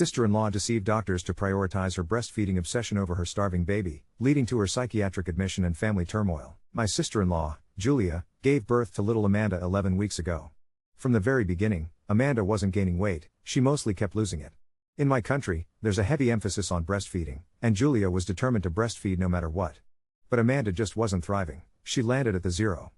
sister-in-law deceived doctors to prioritize her breastfeeding obsession over her starving baby, leading to her psychiatric admission and family turmoil. My sister-in-law, Julia, gave birth to little Amanda 11 weeks ago. From the very beginning, Amanda wasn't gaining weight, she mostly kept losing it. In my country, there's a heavy emphasis on breastfeeding, and Julia was determined to breastfeed no matter what. But Amanda just wasn't thriving. She landed at the 0.1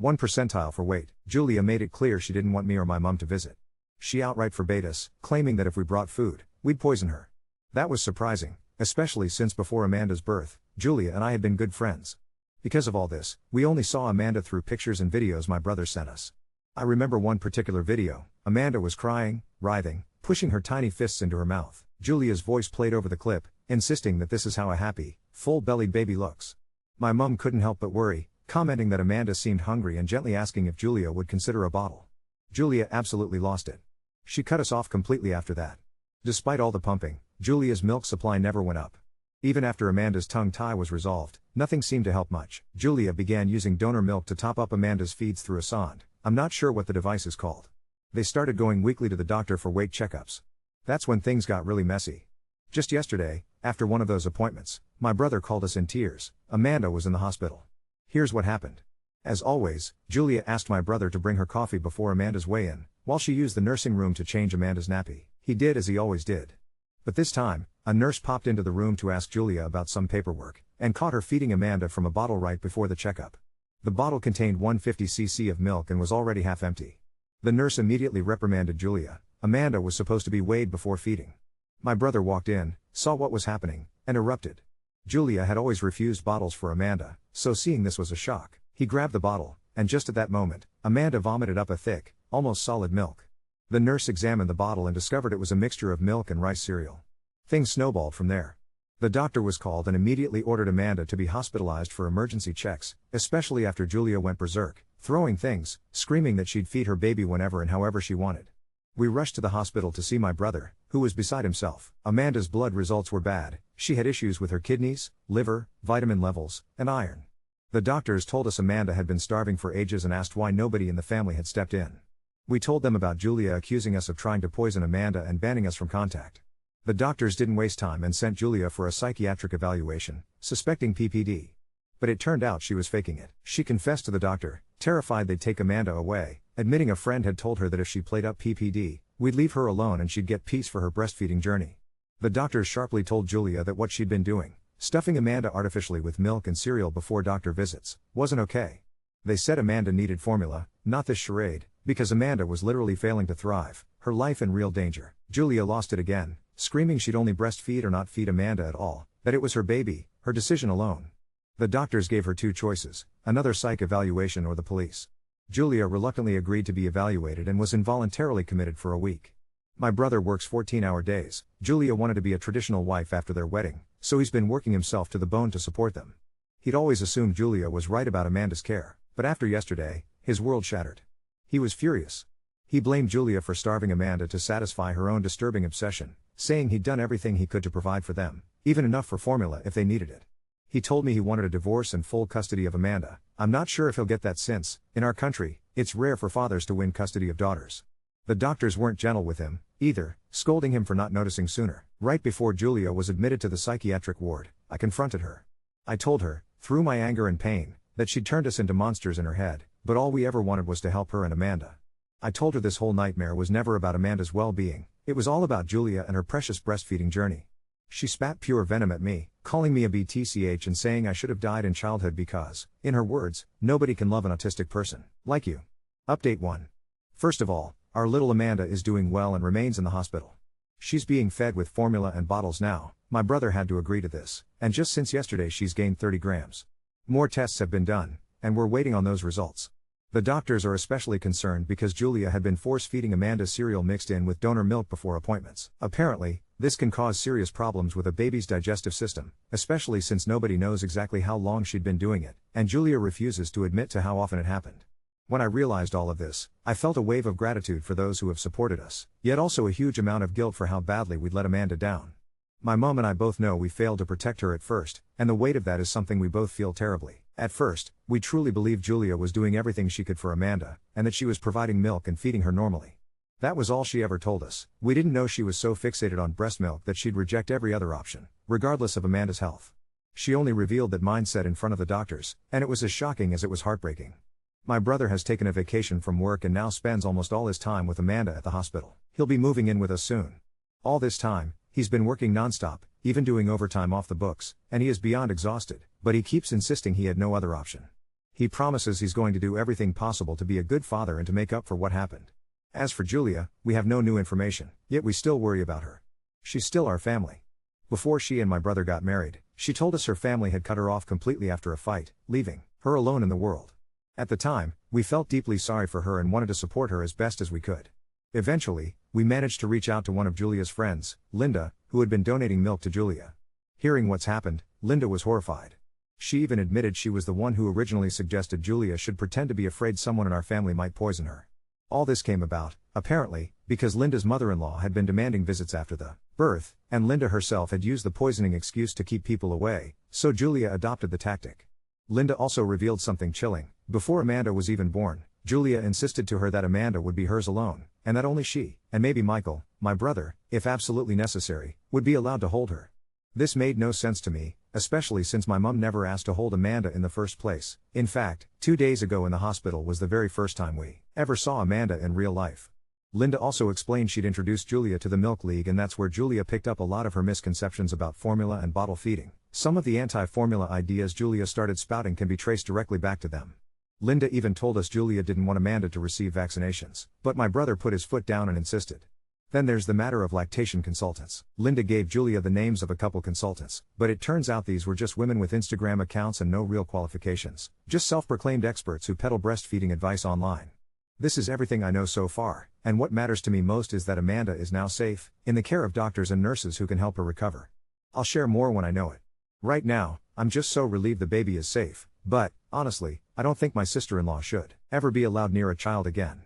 percentile for weight. Julia made it clear she didn't want me or my mom to visit. She outright forbade us, claiming that if we brought food, we'd poison her. That was surprising, especially since before Amanda's birth, Julia and I had been good friends. Because of all this, we only saw Amanda through pictures and videos my brother sent us. I remember one particular video. Amanda was crying, writhing, pushing her tiny fists into her mouth. Julia's voice played over the clip, insisting that this is how a happy, full-bellied baby looks. My mum couldn't help but worry, commenting that Amanda seemed hungry and gently asking if Julia would consider a bottle. Julia absolutely lost it. She cut us off completely after that. Despite all the pumping, Julia's milk supply never went up. Even after Amanda's tongue tie was resolved, nothing seemed to help much. Julia began using donor milk to top up Amanda's feeds through a sonde. I'm not sure what the device is called. They started going weekly to the doctor for weight checkups. That's when things got really messy. Just yesterday, after one of those appointments, my brother called us in tears. Amanda was in the hospital. Here's what happened. As always, Julia asked my brother to bring her coffee before Amanda's weigh-in, while she used the nursing room to change Amanda's nappy. He did as he always did. But this time, a nurse popped into the room to ask Julia about some paperwork, and caught her feeding Amanda from a bottle right before the checkup. The bottle contained 150 cc of milk and was already half empty. The nurse immediately reprimanded Julia. Amanda was supposed to be weighed before feeding. My brother walked in, saw what was happening, and erupted. Julia had always refused bottles for Amanda, so seeing this was a shock. He grabbed the bottle, and just at that moment, Amanda vomited up a thick, almost solid milk. The nurse examined the bottle and discovered it was a mixture of milk and rice cereal. Things snowballed from there. The doctor was called and immediately ordered Amanda to be hospitalized for emergency checks, especially after Julia went berserk, throwing things, screaming that she'd feed her baby whenever and however she wanted. We rushed to the hospital to see my brother, who was beside himself. Amanda's blood results were bad. She had issues with her kidneys, liver, vitamin levels, and iron. The doctors told us Amanda had been starving for ages and asked why nobody in the family had stepped in. We told them about Julia accusing us of trying to poison Amanda and banning us from contact. The doctors didn't waste time and sent Julia for a psychiatric evaluation, suspecting PPD. But it turned out she was faking it. She confessed to the doctor, terrified they'd take Amanda away, admitting a friend had told her that if she played up PPD, we'd leave her alone and she'd get peace for her breastfeeding journey. The doctors sharply told Julia that what she'd been doing, stuffing Amanda artificially with milk and cereal before doctor visits, wasn't okay. They said Amanda needed formula, not this charade, because Amanda was literally failing to thrive, her life in real danger. Julia lost it again, screaming she'd only breastfeed or not feed Amanda at all, that it was her baby, her decision alone. The doctors gave her two choices, another psych evaluation or the police. Julia reluctantly agreed to be evaluated and was involuntarily committed for a week. My brother works 14-hour days. Julia wanted to be a traditional wife after their wedding, so he's been working himself to the bone to support them. He'd always assumed Julia was right about Amanda's care, but after yesterday, his world shattered. He was furious. He blamed Julia for starving Amanda to satisfy her own disturbing obsession, saying he'd done everything he could to provide for them, even enough for formula if they needed it. He told me he wanted a divorce and full custody of Amanda. I'm not sure if he'll get that since, in our country, it's rare for fathers to win custody of daughters. The doctors weren't gentle with him, either, scolding him for not noticing sooner. Right before Julia was admitted to the psychiatric ward, I confronted her. I told her, through my anger and pain, that she'd turned us into monsters in her head, but all we ever wanted was to help her and Amanda. I told her this whole nightmare was never about Amanda's well-being, it was all about Julia and her precious breastfeeding journey. She spat pure venom at me, calling me a BTCH and saying I should have died in childhood because, in her words, nobody can love an autistic person like you. Update 1. First of all, our little Amanda is doing well and remains in the hospital. She's being fed with formula and bottles now. My brother had to agree to this, and just since yesterday she's gained 30 grams. More tests have been done, and we're waiting on those results. The doctors are especially concerned because Julia had been force-feeding Amanda cereal mixed in with donor milk before appointments. Apparently, this can cause serious problems with a baby's digestive system, especially since nobody knows exactly how long she'd been doing it, and Julia refuses to admit to how often it happened. When I realized all of this, I felt a wave of gratitude for those who have supported us, yet also a huge amount of guilt for how badly we'd let Amanda down. My mom and I both know we failed to protect her at first, and the weight of that is something we both feel terribly. At first, we truly believed Julia was doing everything she could for Amanda, and that she was providing milk and feeding her normally. That was all she ever told us. We didn't know she was so fixated on breast milk that she'd reject every other option, regardless of Amanda's health. She only revealed that mindset in front of the doctors, and it was as shocking as it was heartbreaking. My brother has taken a vacation from work and now spends almost all his time with Amanda at the hospital. He'll be moving in with us soon. All this time, he's been working nonstop, even doing overtime off the books, and he is beyond exhausted, but he keeps insisting he had no other option. He promises he's going to do everything possible to be a good father and to make up for what happened. As for Julia, we have no new information, yet we still worry about her. She's still our family. Before she and my brother got married, she told us her family had cut her off completely after a fight, leaving her alone in the world. At the time, we felt deeply sorry for her and wanted to support her as best as we could. Eventually, we managed to reach out to one of Julia's friends, Linda, who had been donating milk to Julia. Hearing what's happened, Linda was horrified. She even admitted she was the one who originally suggested Julia should pretend to be afraid someone in our family might poison her. All this came about, apparently, because Linda's mother-in-law had been demanding visits after the birth, and Linda herself had used the poisoning excuse to keep people away, so Julia adopted the tactic. Linda also revealed something chilling. Before Amanda was even born, Julia insisted to her that Amanda would be hers alone, and that only she, and maybe Michael, my brother, if absolutely necessary, would be allowed to hold her. This made no sense to me, especially since my mom never asked to hold Amanda in the first place. In fact, 2 days ago in the hospital was the very first time we ever saw Amanda in real life. Linda also explained she'd introduced Julia to the Milk League, and that's where Julia picked up a lot of her misconceptions about formula and bottle feeding. Some of the anti-formula ideas Julia started spouting can be traced directly back to them. Linda even told us Julia didn't want Amanda to receive vaccinations, but my brother put his foot down and insisted. Then there's the matter of lactation consultants. Linda gave Julia the names of a couple consultants, but it turns out these were just women with Instagram accounts and no real qualifications, just self-proclaimed experts who peddle breastfeeding advice online. This is everything I know so far, and what matters to me most is that Amanda is now safe, in the care of doctors and nurses who can help her recover. I'll share more when I know it. Right now, I'm just so relieved the baby is safe, but, honestly, I don't think my sister-in-law should ever be allowed near a child again.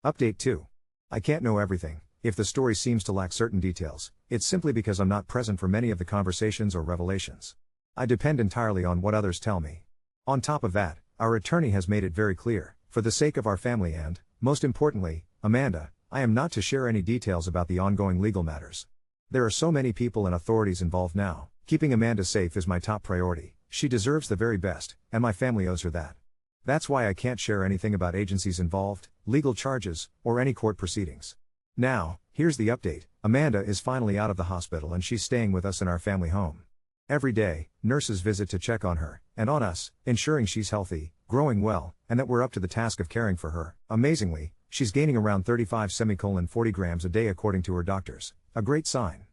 Update 2. I can't know everything. If the story seems to lack certain details, it's simply because I'm not present for many of the conversations or revelations. I depend entirely on what others tell me. On top of that, our attorney has made it very clear, for the sake of our family and, most importantly, Amanda, I am not to share any details about the ongoing legal matters. There are so many people and authorities involved now. Keeping Amanda safe is my top priority. She deserves the very best, and my family owes her that. That's why I can't share anything about agencies involved, legal charges, or any court proceedings. Now, here's the update. Amanda is finally out of the hospital and she's staying with us in our family home. Every day, nurses visit to check on her, and on us, ensuring she's healthy, growing well, and that we're up to the task of caring for her. Amazingly, she's gaining around 35-40 grams a day according to her doctors. A great sign.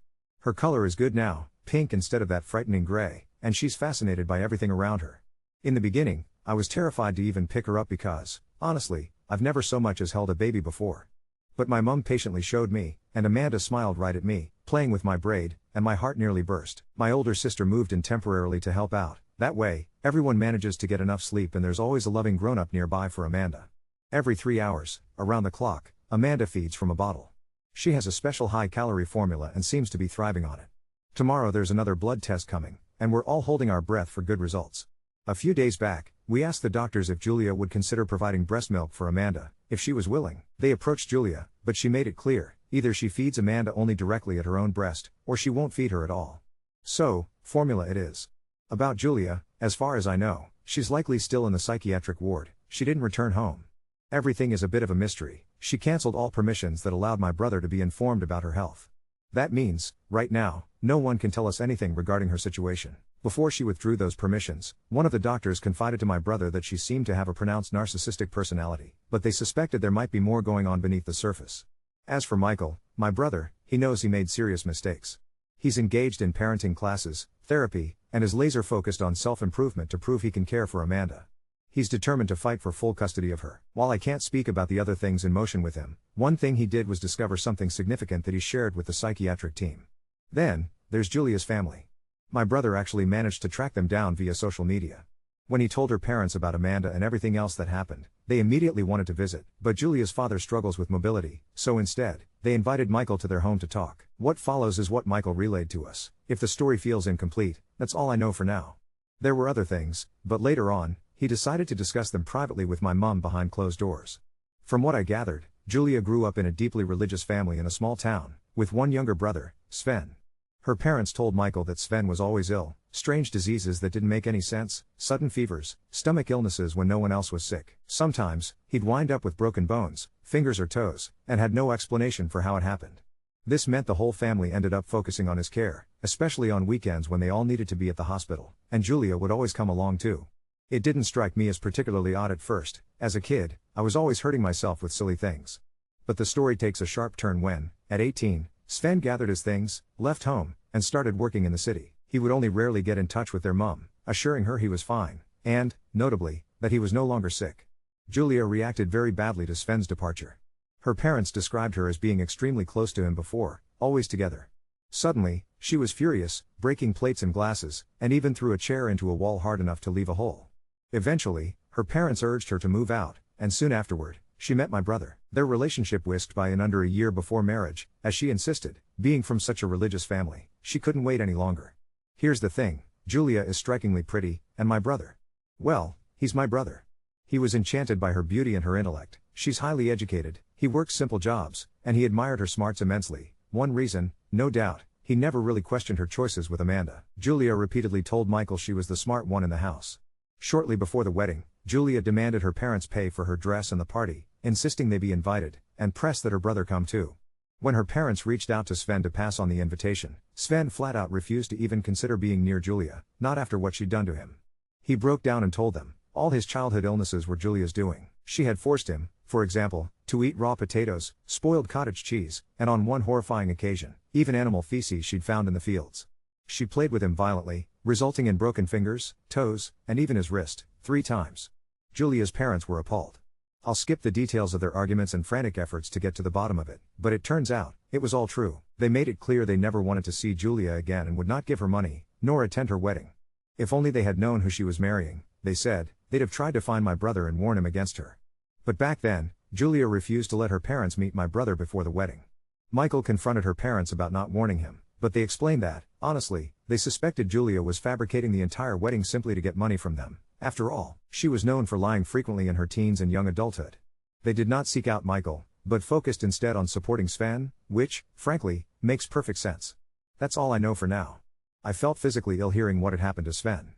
Her color is good now, pink instead of that frightening gray, and she's fascinated by everything around her. In the beginning, I was terrified to even pick her up because, honestly, I've never so much as held a baby before. But my mum patiently showed me, and Amanda smiled right at me, playing with my braid, and my heart nearly burst. My older sister moved in temporarily to help out. That way, everyone manages to get enough sleep and there's always a loving grown-up nearby for Amanda. Every 3 hours, around the clock, Amanda feeds from a bottle. She has a special high-calorie formula and seems to be thriving on it. Tomorrow there's another blood test coming, and we're all holding our breath for good results. A few days back, we asked the doctors if Julia would consider providing breast milk for Amanda, if she was willing. They approached Julia, but she made it clear, either she feeds Amanda only directly at her own breast, or she won't feed her at all. So, formula it is. About Julia, as far as I know, she's likely still in the psychiatric ward. She didn't return home. Everything is a bit of a mystery. She canceled all permissions that allowed my brother to be informed about her health. That means, right now, no one can tell us anything regarding her situation. Before she withdrew those permissions, one of the doctors confided to my brother that she seemed to have a pronounced narcissistic personality, but they suspected there might be more going on beneath the surface. As for Michael, my brother, he knows he made serious mistakes. He's engaged in parenting classes, therapy, and is laser-focused on self-improvement to prove he can care for Amanda. He's determined to fight for full custody of her. While I can't speak about the other things in motion with him, one thing he did was discover something significant that he shared with the psychiatric team. Then, there's Julia's family. My brother actually managed to track them down via social media. When he told her parents about Amanda and everything else that happened, they immediately wanted to visit, but Julia's father struggles with mobility, so instead, they invited Michael to their home to talk. What follows is what Michael relayed to us. If the story feels incomplete, that's all I know for now. There were other things, but later on, he decided to discuss them privately with my mom behind closed doors. From what I gathered, Julia grew up in a deeply religious family in a small town, with one younger brother, Sven. Her parents told Michael that Sven was always ill, strange diseases that didn't make any sense, sudden fevers, stomach illnesses when no one else was sick. Sometimes, he'd wind up with broken bones, fingers or toes, and had no explanation for how it happened. This meant the whole family ended up focusing on his care, especially on weekends when they all needed to be at the hospital, and Julia would always come along too. It didn't strike me as particularly odd at first. As a kid, I was always hurting myself with silly things. But the story takes a sharp turn when, at 18, Sven gathered his things, left home, and started working in the city. He would only rarely get in touch with their mom, assuring her he was fine, and, notably, that he was no longer sick. Julia reacted very badly to Sven's departure. Her parents described her as being extremely close to him before, always together. Suddenly, she was furious, breaking plates and glasses, and even threw a chair into a wall hard enough to leave a hole. Eventually, her parents urged her to move out, and soon afterward, she met my brother. Their relationship whisked by in under a year before marriage, as she insisted, being from such a religious family, she couldn't wait any longer. Here's the thing, Julia is strikingly pretty, and my brother, well, he's my brother. He was enchanted by her beauty and her intellect. She's highly educated, he works simple jobs, and he admired her smarts immensely. One reason, no doubt, he never really questioned her choices with Amanda. Julia repeatedly told Michael she was the smart one in the house. Shortly before the wedding, Julia demanded her parents pay for her dress and the party, insisting they be invited, and pressed that her brother come too. When her parents reached out to Sven to pass on the invitation, Sven flat out refused to even consider being near Julia, not after what she'd done to him. He broke down and told them, all his childhood illnesses were Julia's doing. She had forced him, for example, to eat raw potatoes, spoiled cottage cheese, and on one horrifying occasion, even animal feces she'd found in the fields. She played with him violently, resulting in broken fingers, toes, and even his wrist, 3 times. Julia's parents were appalled. I'll skip the details of their arguments and frantic efforts to get to the bottom of it, but it turns out, it was all true. They made it clear they never wanted to see Julia again and would not give her money, nor attend her wedding. If only they had known who she was marrying, they said, they'd have tried to find my brother and warn him against her. But back then, Julia refused to let her parents meet my brother before the wedding. Michael confronted her parents about not warning him, but they explained that, honestly, they suspected Julia was fabricating the entire wedding simply to get money from them. After all, she was known for lying frequently in her teens and young adulthood. They did not seek out Michael, but focused instead on supporting Sven, which, frankly, makes perfect sense. That's all I know for now. I felt physically ill hearing what had happened to Sven.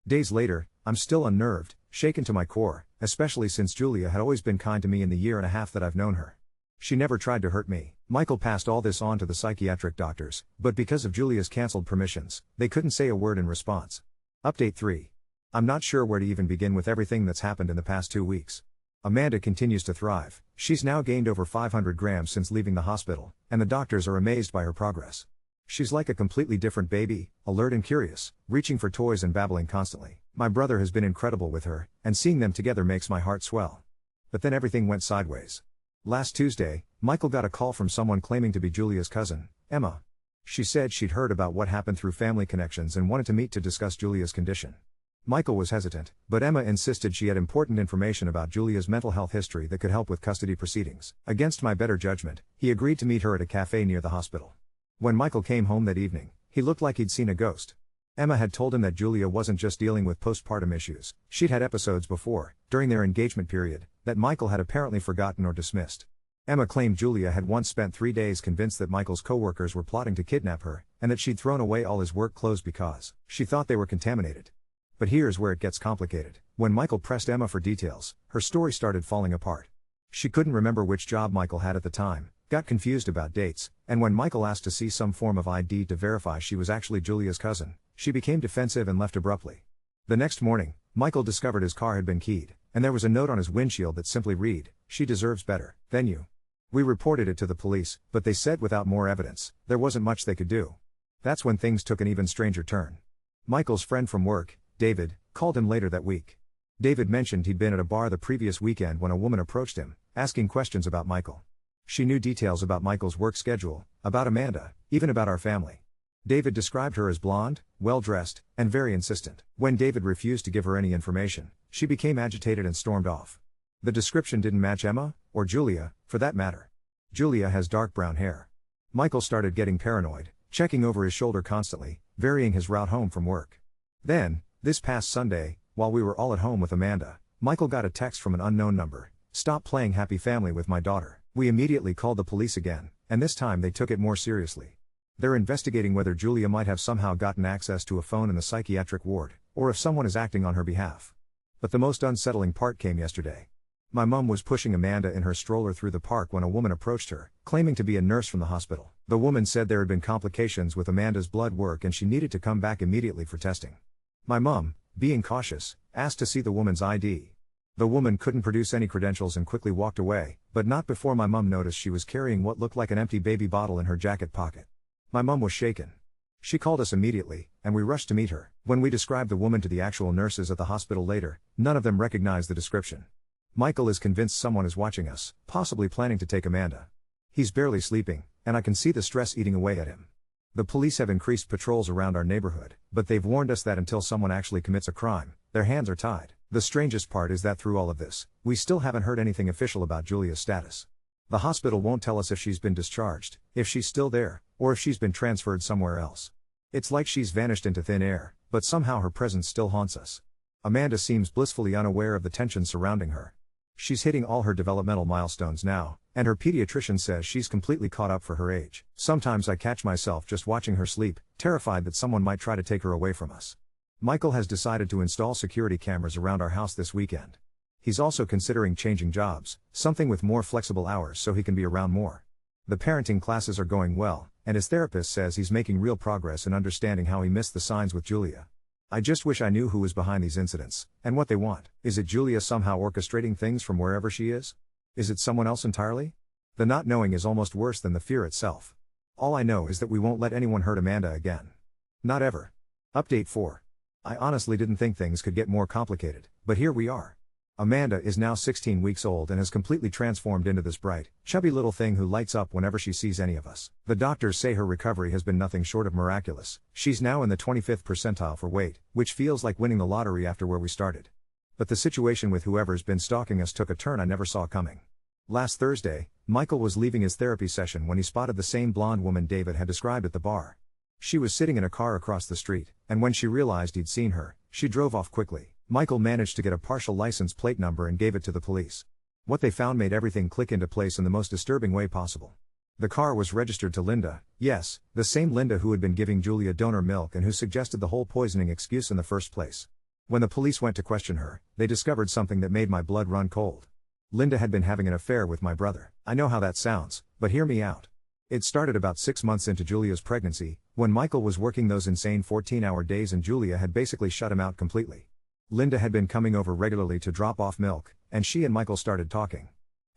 Days later, I'm still unnerved, shaken to my core, especially since Julia had always been kind to me in the year and a half that I've known her. She never tried to hurt me. Michael passed all this on to the psychiatric doctors, but because of Julia's cancelled permissions, they couldn't say a word in response. Update 3. I'm not sure where to even begin with everything that's happened in the past 2 weeks. Amanda continues to thrive. She's now gained over 500 grams since leaving the hospital, and the doctors are amazed by her progress. She's like a completely different baby, alert and curious, reaching for toys and babbling constantly. My brother has been incredible with her, and seeing them together makes my heart swell. But then everything went sideways. Last Tuesday, Michael got a call from someone claiming to be Julia's cousin, Emma. She said she'd heard about what happened through family connections and wanted to meet to discuss Julia's condition. Michael was hesitant, but Emma insisted she had important information about Julia's mental health history that could help with custody proceedings. Against my better judgment, he agreed to meet her at a cafe near the hospital. When Michael came home that evening, he looked like he'd seen a ghost. Emma had told him that Julia wasn't just dealing with postpartum issues. She'd had episodes before, during their engagement period, that Michael had apparently forgotten or dismissed. Emma claimed Julia had once spent 3 days convinced that Michael's co-workers were plotting to kidnap her, and that she'd thrown away all his work clothes because she thought they were contaminated. But here's where it gets complicated. When Michael pressed Emma for details, her story started falling apart. She couldn't remember which job Michael had at the time, got confused about dates, and when Michael asked to see some form of ID to verify she was actually Julia's cousin, she became defensive and left abruptly. The next morning, Michael discovered his car had been keyed, and there was a note on his windshield that simply read, "She deserves better than you." We reported it to the police, but they said without more evidence, there wasn't much they could do. That's when things took an even stranger turn. Michael's friend from work, David, called him later that week. David mentioned he'd been at a bar the previous weekend when a woman approached him, asking questions about Michael. She knew details about Michael's work schedule, about Amanda, even about our family. David described her as blonde, well-dressed, and very insistent. When David refused to give her any information, she became agitated and stormed off. The description didn't match Emma, or Julia, for that matter. Julia has dark brown hair. Michael started getting paranoid, checking over his shoulder constantly, varying his route home from work. Then, this past Sunday, while we were all at home with Amanda, Michael got a text from an unknown number, "Stop playing happy family with my daughter." We immediately called the police again, and this time they took it more seriously. They're investigating whether Julia might have somehow gotten access to a phone in the psychiatric ward, or if someone is acting on her behalf. But the most unsettling part came yesterday. My mum was pushing Amanda in her stroller through the park when a woman approached her, claiming to be a nurse from the hospital. The woman said there had been complications with Amanda's blood work and she needed to come back immediately for testing. My mum, being cautious, asked to see the woman's ID. The woman couldn't produce any credentials and quickly walked away, but not before my mum noticed she was carrying what looked like an empty baby bottle in her jacket pocket. My mum was shaken. She called us immediately, and we rushed to meet her. When we described the woman to the actual nurses at the hospital later, none of them recognized the description. Michael is convinced someone is watching us, possibly planning to take Amanda. He's barely sleeping, and I can see the stress eating away at him. The police have increased patrols around our neighborhood, but they've warned us that until someone actually commits a crime, their hands are tied. The strangest part is that through all of this, we still haven't heard anything official about Julia's status. The hospital won't tell us if she's been discharged, if she's still there, or if she's been transferred somewhere else. It's like she's vanished into thin air, but somehow her presence still haunts us. Amanda seems blissfully unaware of the tension surrounding her. She's hitting all her developmental milestones now, and her pediatrician says she's completely caught up for her age. Sometimes I catch myself just watching her sleep, terrified that someone might try to take her away from us. Michael has decided to install security cameras around our house this weekend. He's also considering changing jobs, something with more flexible hours so he can be around more. The parenting classes are going well, and his therapist says he's making real progress in understanding how he missed the signs with Julia. I just wish I knew who was behind these incidents, and what they want. Is it Julia somehow orchestrating things from wherever she is? Is it someone else entirely? The not knowing is almost worse than the fear itself. All I know is that we won't let anyone hurt Amanda again. Not ever. Update 4. I honestly didn't think things could get more complicated, but here we are. Amanda is now 16 weeks old and has completely transformed into this bright, chubby little thing who lights up whenever she sees any of us. The doctors say her recovery has been nothing short of miraculous. She's now in the 25th percentile for weight, which feels like winning the lottery after where we started. But the situation with whoever's been stalking us took a turn I never saw coming. Last Thursday, Michael was leaving his therapy session when he spotted the same blonde woman David had described at the bar. She was sitting in a car across the street, and when she realized he'd seen her, she drove off quickly. Michael managed to get a partial license plate number and gave it to the police. What they found made everything click into place in the most disturbing way possible. The car was registered to Linda, yes, the same Linda who had been giving Julia donor milk and who suggested the whole poisoning excuse in the first place. When the police went to question her, they discovered something that made my blood run cold. Linda had been having an affair with my brother. I know how that sounds, but hear me out. It started about 6 months into Julia's pregnancy, when Michael was working those insane 14-hour days and Julia had basically shut him out completely. Linda had been coming over regularly to drop off milk, and she and Michael started talking.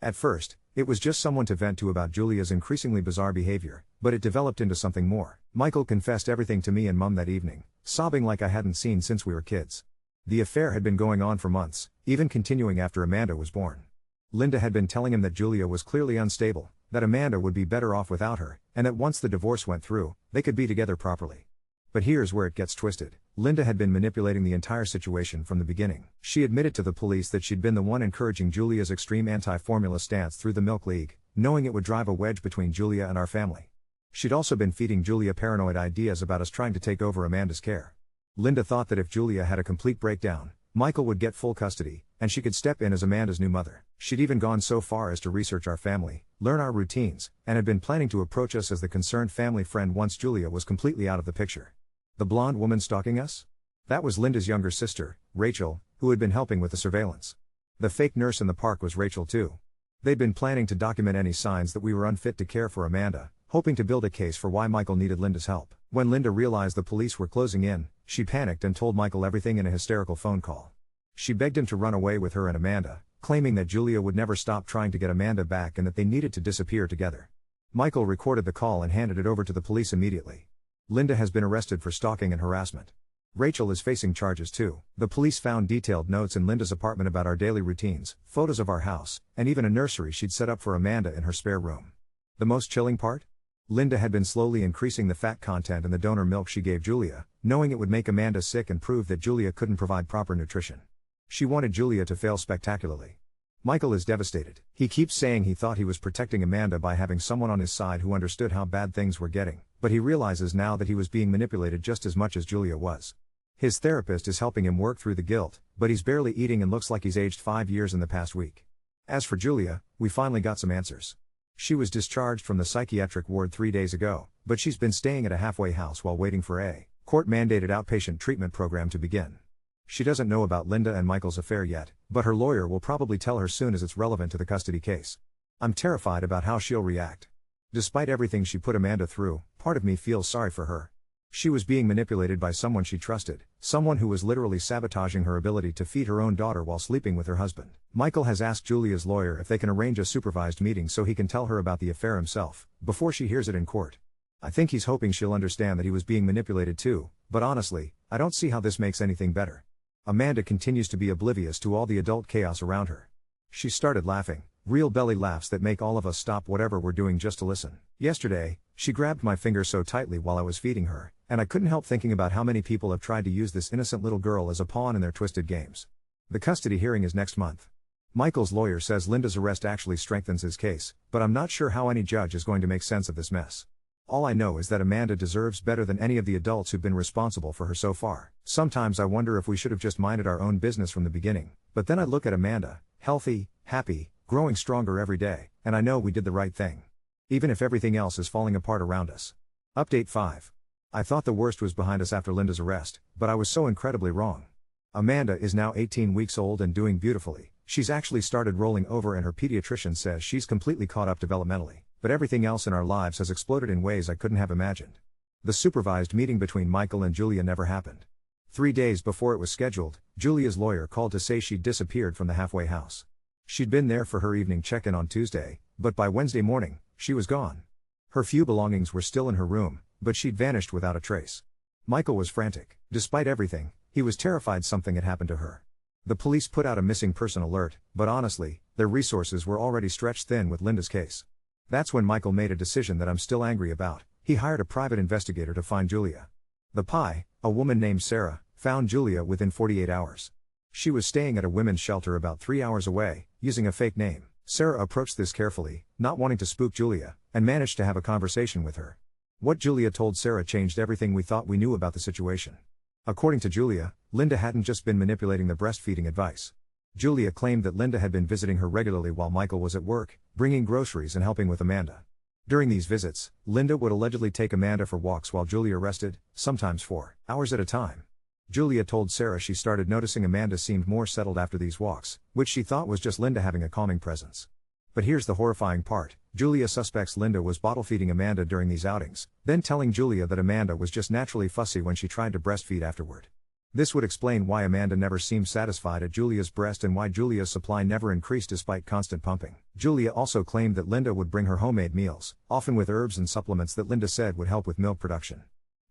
At first, it was just someone to vent to about Julia's increasingly bizarre behavior, but it developed into something more. Michael confessed everything to me and Mum that evening, sobbing like I hadn't seen since we were kids. The affair had been going on for months, even continuing after Amanda was born. Linda had been telling him that Julia was clearly unstable, that Amanda would be better off without her, and that once the divorce went through, they could be together properly. But here's where it gets twisted. Linda had been manipulating the entire situation from the beginning. She admitted to the police that she'd been the one encouraging Julia's extreme anti-formula stance through the milk league, knowing it would drive a wedge between Julia and our family. She'd also been feeding Julia paranoid ideas about us trying to take over Amanda's care. Linda thought that if Julia had a complete breakdown, Michael would get full custody, and she could step in as Amanda's new mother. She'd even gone so far as to research our family, learn our routines, and had been planning to approach us as the concerned family friend once Julia was completely out of the picture. The blonde woman stalking us? That was Linda's younger sister, Rachel, who had been helping with the surveillance. The fake nurse in the park was Rachel too. They'd been planning to document any signs that we were unfit to care for Amanda, hoping to build a case for why Michael needed Linda's help. When Linda realized the police were closing in, she panicked and told Michael everything in a hysterical phone call. She begged him to run away with her and Amanda, claiming that Julia would never stop trying to get Amanda back and that they needed to disappear together. Michael recorded the call and handed it over to the police immediately. Linda has been arrested for stalking and harassment. Rachel is facing charges too. The police found detailed notes in Linda's apartment about our daily routines, photos of our house, and even a nursery she'd set up for Amanda in her spare room. The most chilling part? Linda had been slowly increasing the fat content in the donor milk she gave Julia, knowing it would make Amanda sick and prove that Julia couldn't provide proper nutrition. She wanted Julia to fail spectacularly. Michael is devastated. He keeps saying he thought he was protecting Amanda by having someone on his side who understood how bad things were getting, but he realizes now that he was being manipulated just as much as Julia was. His therapist is helping him work through the guilt, but he's barely eating and looks like he's aged 5 years in the past week. As for Julia, we finally got some answers. She was discharged from the psychiatric ward 3 days ago, but she's been staying at a halfway house while waiting for a court-mandated outpatient treatment program to begin. She doesn't know about Linda and Michael's affair yet, but her lawyer will probably tell her soon as it's relevant to the custody case. I'm terrified about how she'll react. Despite everything she put Amanda through, part of me feels sorry for her. She was being manipulated by someone she trusted, someone who was literally sabotaging her ability to feed her own daughter while sleeping with her husband. Michael has asked Julia's lawyer if they can arrange a supervised meeting so he can tell her about the affair himself, before she hears it in court. I think he's hoping she'll understand that he was being manipulated too, but honestly, I don't see how this makes anything better. Amanda continues to be oblivious to all the adult chaos around her. She started laughing, real belly laughs that make all of us stop whatever we're doing just to listen. Yesterday, she grabbed my finger so tightly while I was feeding her, and I couldn't help thinking about how many people have tried to use this innocent little girl as a pawn in their twisted games. The custody hearing is next month. Michael's lawyer says Linda's arrest actually strengthens his case, but I'm not sure how any judge is going to make sense of this mess. All I know is that Amanda deserves better than any of the adults who've been responsible for her so far. Sometimes I wonder if we should have just minded our own business from the beginning, but then I look at Amanda, healthy, happy, growing stronger every day, and I know we did the right thing. Even if everything else is falling apart around us. Update 5. I thought the worst was behind us after Linda's arrest, but I was so incredibly wrong. Amanda is now 18 weeks old and doing beautifully. She's actually started rolling over and her pediatrician says she's completely caught up developmentally, but everything else in our lives has exploded in ways I couldn't have imagined. The supervised meeting between Michael and Julia never happened. 3 days before it was scheduled, Julia's lawyer called to say she'd disappeared from the halfway house. She'd been there for her evening check-in on Tuesday, but by Wednesday morning, she was gone. Her few belongings were still in her room, but she'd vanished without a trace. Michael was frantic. Despite everything, he was terrified something had happened to her. The police put out a missing person alert, but honestly, their resources were already stretched thin with Linda's case. That's when Michael made a decision that I'm still angry about. He hired a private investigator to find Julia. The PI, a woman named Sarah, found Julia within 48 hours. She was staying at a women's shelter about 3 hours away, using a fake name. Sarah approached this carefully, not wanting to spook Julia, and managed to have a conversation with her. What Julia told Sarah changed everything we thought we knew about the situation. According to Julia, Linda hadn't just been manipulating the breastfeeding advice. Julia claimed that Linda had been visiting her regularly while Michael was at work, bringing groceries and helping with Amanda. During these visits, Linda would allegedly take Amanda for walks while Julia rested, sometimes for hours at a time. Julia told Sarah she started noticing Amanda seemed more settled after these walks, which she thought was just Linda having a calming presence. But here's the horrifying part. Julia suspects Linda was bottle-feeding Amanda during these outings, then telling Julia that Amanda was just naturally fussy when she tried to breastfeed afterward. This would explain why Amanda never seemed satisfied at Julia's breast and why Julia's supply never increased despite constant pumping. Julia also claimed that Linda would bring her homemade meals, often with herbs and supplements that Linda said would help with milk production.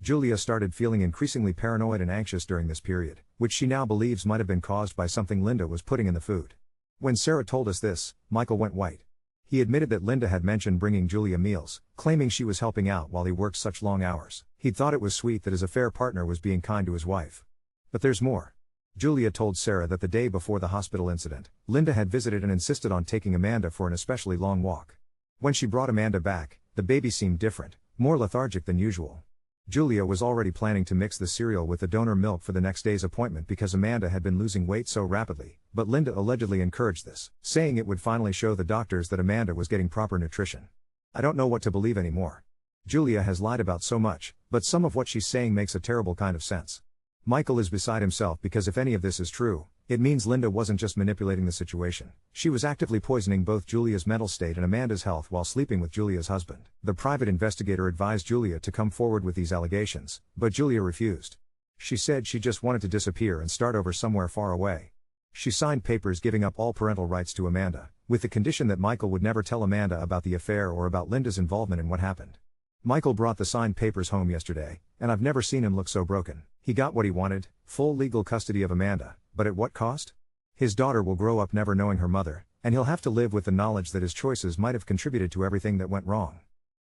Julia started feeling increasingly paranoid and anxious during this period, which she now believes might have been caused by something Linda was putting in the food. When Sarah told us this, Michael went white. He admitted that Linda had mentioned bringing Julia meals, claiming she was helping out while he worked such long hours. He'd thought it was sweet that his affair partner was being kind to his wife. But there's more. Julia told Sarah that the day before the hospital incident, Linda had visited and insisted on taking Amanda for an especially long walk. When she brought Amanda back, the baby seemed different, more lethargic than usual. Julia was already planning to mix the cereal with the donor milk for the next day's appointment because Amanda had been losing weight so rapidly, but Linda allegedly encouraged this, saying it would finally show the doctors that Amanda was getting proper nutrition. I don't know what to believe anymore. Julia has lied about so much, but some of what she's saying makes a terrible kind of sense. Michael is beside himself because if any of this is true, it means Linda wasn't just manipulating the situation. She was actively poisoning both Julia's mental state and Amanda's health while sleeping with Julia's husband. The private investigator advised Julia to come forward with these allegations, but Julia refused. She said she just wanted to disappear and start over somewhere far away. She signed papers giving up all parental rights to Amanda, with the condition that Michael would never tell Amanda about the affair or about Linda's involvement in what happened. Michael brought the signed papers home yesterday, and I've never seen him look so broken. He got what he wanted, full legal custody of Amanda, but at what cost? His daughter will grow up never knowing her mother, and he'll have to live with the knowledge that his choices might have contributed to everything that went wrong.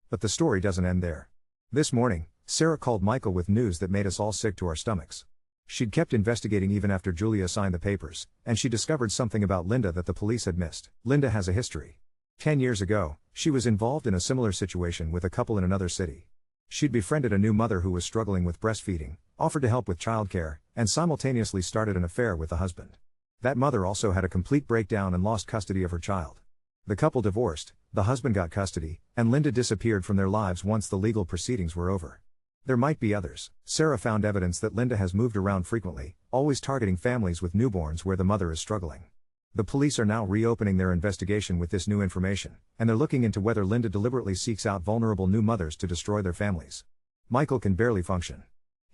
But the story doesn't end there. This morning, Sarah called Michael with news that made us all sick to our stomachs. She'd kept investigating even after Julia signed the papers, and she discovered something about Linda that the police had missed. Linda has a history. 10 years ago, she was involved in a similar situation with a couple in another city. She'd befriended a new mother who was struggling with breastfeeding, offered to help with childcare, and simultaneously started an affair with the husband. That mother also had a complete breakdown and lost custody of her child. The couple divorced, The husband got custody, and Linda disappeared from their lives once the legal proceedings were over. There might be others. Sarah found evidence that Linda has moved around frequently, always targeting families with newborns where the mother is struggling. The police are now reopening their investigation with this new information, and they're looking into whether Linda deliberately seeks out vulnerable new mothers to destroy their families. Michael can barely function.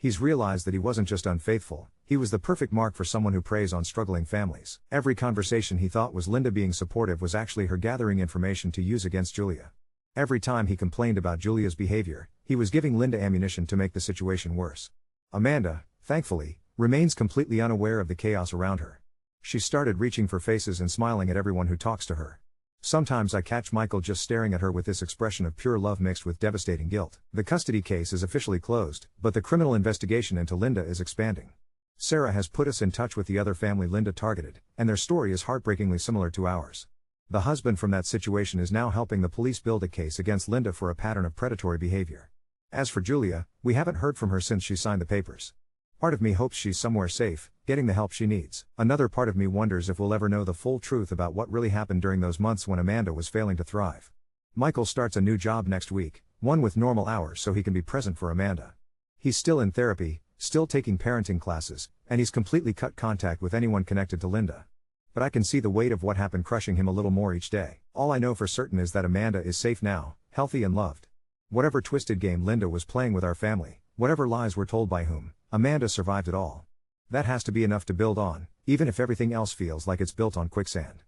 He's realized that he wasn't just unfaithful, he was the perfect mark for someone who preys on struggling families. Every conversation he thought was Linda being supportive was actually her gathering information to use against Julia. Every time he complained about Julia's behavior, he was giving Linda ammunition to make the situation worse. Amanda, thankfully, remains completely unaware of the chaos around her. She started reaching for faces and smiling at everyone who talks to her. Sometimes I catch Michael just staring at her with this expression of pure love mixed with devastating guilt. The custody case is officially closed, but the criminal investigation into Linda is expanding. Sarah has put us in touch with the other family Linda targeted, and their story is heartbreakingly similar to ours. The husband from that situation is now helping the police build a case against Linda for a pattern of predatory behavior. As for Julia, we haven't heard from her since she signed the papers. Part of me hopes she's somewhere safe, getting the help she needs. Another part of me wonders if we'll ever know the full truth about what really happened during those months when Amanda was failing to thrive. Michael starts a new job next week, one with normal hours so he can be present for Amanda. He's still in therapy, still taking parenting classes, and he's completely cut contact with anyone connected to Linda. But I can see the weight of what happened crushing him a little more each day. All I know for certain is that Amanda is safe now, healthy and loved. Whatever twisted game Linda was playing with our family, whatever lies were told by whom, Amanda survived it all. That has to be enough to build on, even if everything else feels like it's built on quicksand.